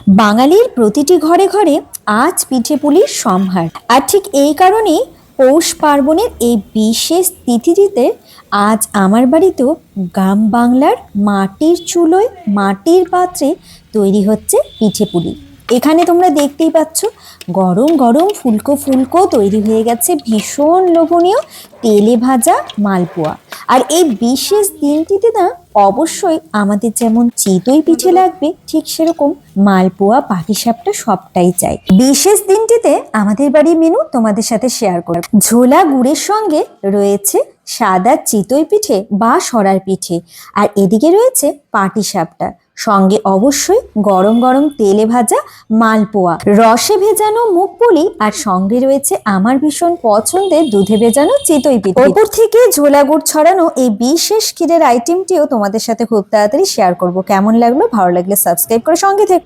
বাঙালির প্রতিটি ঘরে ঘরে আজ পিঠে পুলির সম্ভার। আর ঠিক এই কারণেই পৌষ পার্বণের এই বিশেষ তিথিটিতে আজ আমার বাড়িতেও গ্রাম বাংলার মাটির চুলোয় মাটির পাত্রে তৈরি হচ্ছে পিঠে পুলি। এখানে তোমরা দেখতেই পাচ্ছ গরম গরম ফুলকো ফুলকো তৈরি হয়ে গেছে ভীষণ লোভনীয় তেলে ভাজা মালপোয়া। আর এই বিশেষ দিনটিতে না অবশ্যই আমাদের যেমন চিতই পিঠে লাগবে, ঠিক সেরকম মালপোয়া পাটিসাপটা সবটাই চাই। বিশেষ দিনটিতে আমাদের বাড়ির মেনু তোমাদের সাথে শেয়ার করব। ঝোলা গুড়ের সঙ্গে রয়েছে সাদা চিতই পিঠে বা সরার পিঠে, আর এদিকে রয়েছে পাটিসাপটা, সঙ্গে অবশ্যই গরম গরম তেলে ভাজা মালপোয়া, রসে ভেজানো মুগপুলি, আর সঙ্গে রয়েছে আমার ভীষণ পছন্দের দুধে ভেজানো চিতই পিঠে। ওপর থেকে ঝোলা গুড় ছড়ানো এই বিশেষ ক্ষীরের আইটেমটিও তোমাদের সাথে খুব তাড়াতাড়ি শেয়ার করব। কেমন লাগলো? ভালো লাগলে সাবস্ক্রাইব করে সঙ্গে থেকো।